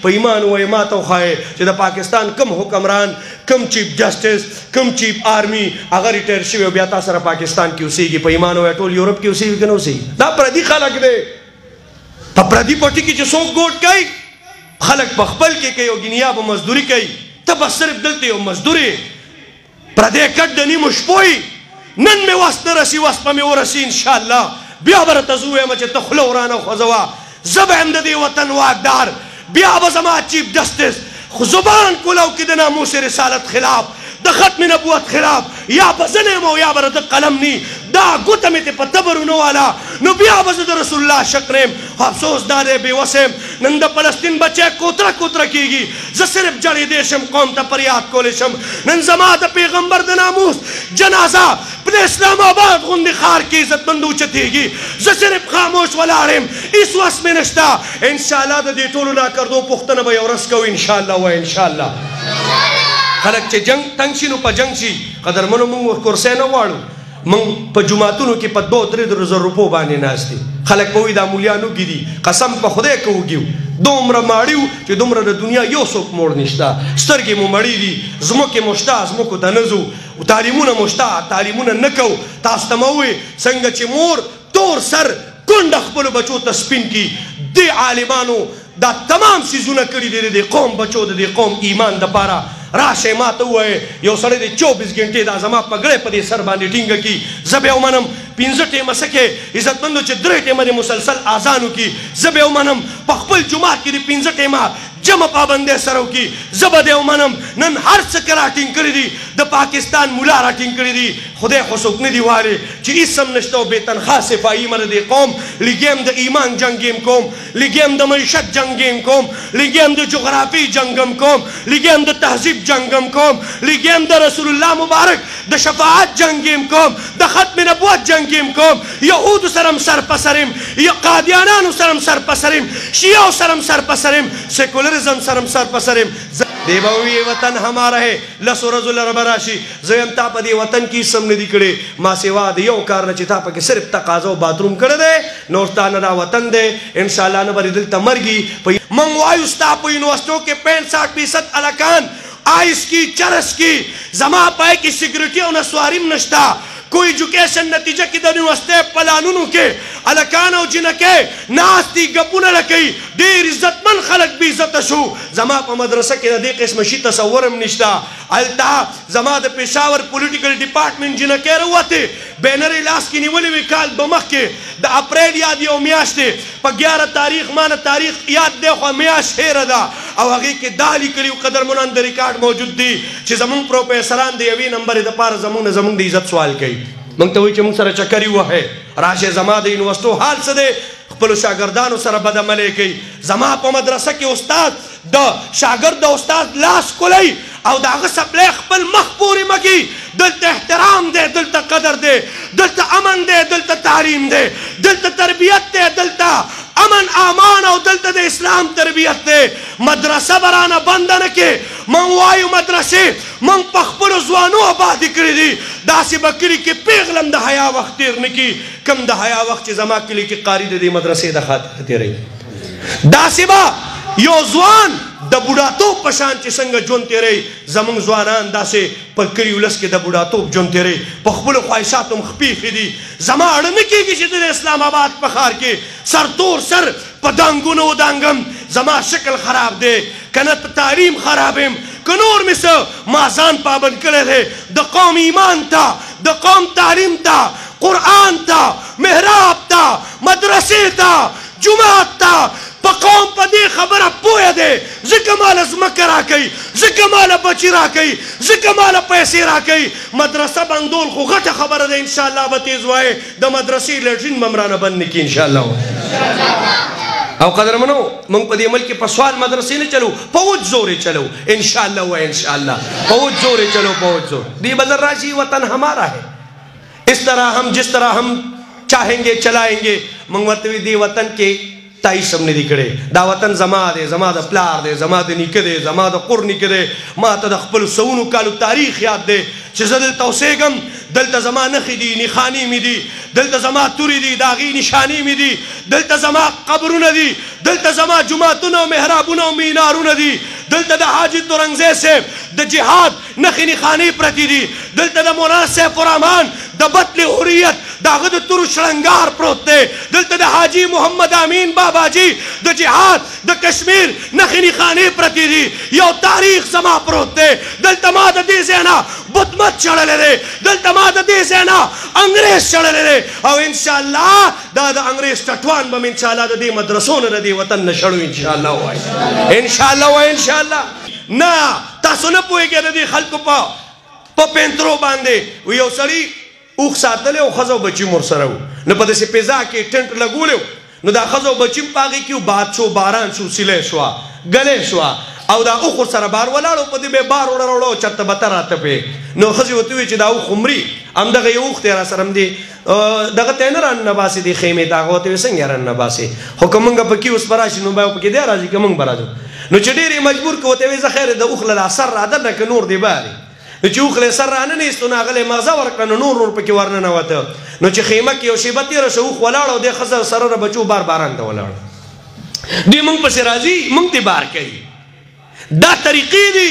په ایمان وای ما ته وښایې چې د پاکستان کم حکمران کم چیف جسټس کم چیف آرمی هغه ریټایر شوی او بیا تاسو سره پاکستان کې اوسېږي په ایمان وای ټول یورپ کې اوسېږي که نه اوسېږي دا پردي خلک دی په پردي پټي کې چې څوک ګوټ کوي خلک په خپل کې کوي او ګنیا به مزدوري کوي ته به صرف دلته یو مزدور یې پردی کټ د نیمو شپو یي نن مې وس نه رسي وس به مې ورسي انشاءالله بیا به راته زه ووایم چې ته خوله ورانه خوځوه زه به یم د دې وطن واکدار بیا به زما چیف جسټس زبان کولو کې د ناموس رسالت خلاف د ختم نبوت خلاف یا به زه نه یم او یا به د قلم نی دا ګوته مې ته په تبر ونه والا نو بیا به زه د رسول الله شک نه یم افسوس دا دی بېوس یم نن د فلسطین بچی کوتره کوتره کېږي زه صرف جړېدی شم قوم ته فریاد کولی شم نن زما د پیغمبر د ناموس جنازه په اسلام آباد غوندې ښار کې عزتمند اوچتېږي زه صرف خاموش ولاړ یم هېڅ وس مې نشته انشاءالله د دې ټولو ناکردو پوښتنه به یو ورځ کوو انشاءالله وایه انشاءالله خلک چې جنگ تنګ شي نو په جنگ شي قدرمنو موږ کرسۍ نه غواړو موږ په جوماتونو کې په 2-3 زره روپو باندې ناست دي خلک به وایي دا مولیان وږي دي قسم په خدای که وږي وو دومره ماړي وو چې دومره د دنیا یو څوک موړ نشته سترګې مو مړې دي ځمکې مو شته ځمکو ته نه ځو تعلیمونه مو شته تعلیمونه نه کوو تاسو ته مه ووایي څنګه چې مور تور سر کونډه خپلو بچو ته سپین کړي دې عالمانو دا تمام څیزونه کړي دي د دې قوم بچو د دې قوم ایمان دپاره راشه ما ته ووایه یو سړی دی 24 ګنټې دا زما پګړی په دې سر باندې ټینګه کړي زه به یې ومنم 15 ټیمه څه کې عزتمندو چې 3 ټیمه دې مسلسل اذان وکړي زه به یې ومنم په خپل جومات کې دې 15 ټیمه جمع پابندۍ سره وکړي زه به دې ومنم نن هر څه که راټینګ کړي دي د پاکستان ملا راټینګ کړي دي خدای خو څوک نه دي وارې چې هېڅ هم نشته او بې تنخوا صفایي مه د دې قوم لږیم د ایمان جنګ یم کوم لږیم د معیشت جنګ یم کوم لږیم د جغرافي جنګم کوم لږیم د تهذیب جنګم کوم لږیم د رسول الله مبارک د شفاعت جنګ یم کوم د ختم نبوت جنګ یم کوم یهودو سره هم سر په سر یم قادیانانو سره هم سر په سر یم شیعو سره هم سر په سر یم سیکولرزم سره هم سر په سر یم دی به وي وطن هماره ہے لسو ورځو لره به راشي زه یم تا په دې وطن کې هېڅ هم نه دي کړی ما سوا د یو کار نه چې تا پکې صرف تقاضا او باتروم کړی دی نور ستا نه دا وطن دی انشاءالله نه به دې دلته مرګي موږ وایو ستا په یونیورسټو کې 65% هلکان آئس کی چرس کی زما پای کې سیکورټي او نسواري هم نشته کوئی ایجوکیشن نتیجه کې د یونیورسټۍ پلانونو کې هلکان او جنکۍ ناست دي ګپونه لکوي ډېر عزتمن خلک بې عزته شو زما په مدرسه کې د دې قسمه شي تصور هم نشته هلته زما د پېښور پولیټیکل ډپارټمنټ جنکۍ راوتې بینر یې لاس کې نیولې وې کال به مخکې د اپریل یاد یو میاشت دی په 11 تاریخ ما نه تاریخ یاد دی خو میاشت هیره ده او هغې کې دا لیکلي و قدرمنان د ریکارډ موجود دي چې زمونږ پروفیسران د یوې نمبرې دپاره زمونږ نه زمونږ د عزت سوال کوي موږ ته وایي چې موږ سره چکري ووهئ راشئ زما د یونیورسټو حال څه دی خپلو شاګردانو سره بدعملۍ کوي زما په مدرسه کې استاد د شاګرد د استاد لاس کولی او د هغه سپلی خپل مخ پورې مږي دلته احترام دی دلته قدر دی دلته امن دی دلته تعلیم دی دلته تربیت دی دلته امن امان او دلته د اسلام تربیت دی مدرسه به رانه بنده نه کې من وایو مدرسې من په خپلو ځوانو آبادې کړي دي داسې به کلي کې پیغلم د حیا وخت تېر نه کړي کم د حیا وخت چې زما کلي کې قاري د دې مدرسې د خاطر تېروي داسې به یو ځوان د بوډاتوب په شان چې څنګه ژوند تېروي زموږ ځوانان داسې په کلي ولس کې د بوډاتوب ژوند تېروي په خپلو خواهشاتو هم خپېښې دي زما اړه نه کېږي چې د اسلام آباد په ښار کې سرتور سر په دانګونو ودانګم زما شکل خراب دی که نه په تعلیم خراب یم که نور مې څه ما ځان پابند کړی دی د قوم ایمان ته د قوم تعلیم ته قرآن ته محراب ته مدرسې ته جومات ته په قوم په دې خبره پوهه دی ځکه ماله ځمکه راکوي ځکه ماله بچي راکوي ځکه ماله پیسې راکوي مدرسه بندول خو غټه خبره ده انشاءالله به تیز وایې د مدرسې لیټرین به م رانه بند نه کړي انشاءالله او قدرمنو موږ په دې ملک کې په سوال مدرسې نه چلو فوج زور یې چلو انشاءالله وایه انشاءالله فوج زور یې چلو فوج زور دی بدر راشي وطن ہمارا ہے اس طرح ہم جس طرح ہم چاہیں گے چلائیں گے موږ ورته وي دې وطن کې تایس هم نه دي کړی دا وطن زما دی زما د پلار دی زما د نیکه دی زما د قور نیکه دی ما ته د خپلو سوونو کالو تاریخ یاد دی چې زه دلته اوسېږم دلته زما نښې دي نښانې مې دي دلته زما توري دي د هغې نشانې مې دي دلته زما قبرونه دي دلته زما جوماتونه او محرابونه او مینارونه دي دلته د حاجي تورنګزی صاحب د جهاد نښې نښانې پرتې دي دلته د مولانا سیف الرحمن د بطل حریت د هغه د تورو شړنګار پروت دی دلته د حاجي محمد امین بابا جي د جهاد د کشمیر نښې نښانې پرتې دي یو تاریخ زما پروت دی دلته ما د دې ځای نه بتمت چړلی دی دلته ما د دې ځای نه انګریز چړلی دی او انشاءالله دا د انګریز ټټوان به م انشاءالله د دې مدرسو نه د دې وطن نه شړو انشاءالله وایي انشاءالله وایي انشاءالله نه تاسو نه پوهېږئ د دې خلکو په پینترو باندې یو سړي اوښ ساتلی او ښځه او بچي مور سره وو نو په داسې فضا کې ټنټ لګولی وو نو دا ښځه او بچي هم په هغې کې وو باد شو باران شو سیلی شوه ګلی شوه او دا اوښ ورسره بار ولاړ په دې به بار وړه راوړه او چرته بته راته پې نو ښځې ورته وویل چې دا اوښ مري همدغه یو اوښ دی را سره همدې دغه ته یې نه راننباسې دې خیمې ته هغه ورته ویل څنګه یې راننباسې خو که مونږ پکې اوس به راشي نو بیا پکې دی راځي که مونږ به راځو نو چې ډېر یې مجبور که ورته ویل زه خیر د اوښ له سر رادنه که نور دی باري نو چې اوښ له سر راننیستو نو هغه له یې مغزه ورکړه نو نور پکې ورننوته نو چې خیمه کې یو شیبه تېره شوه اوښ ولاړ او دې ښځه سره د بچو باران ته ولاړ دوی مونږ پسې راځي مونږ ته بار کوي دا طریقې دي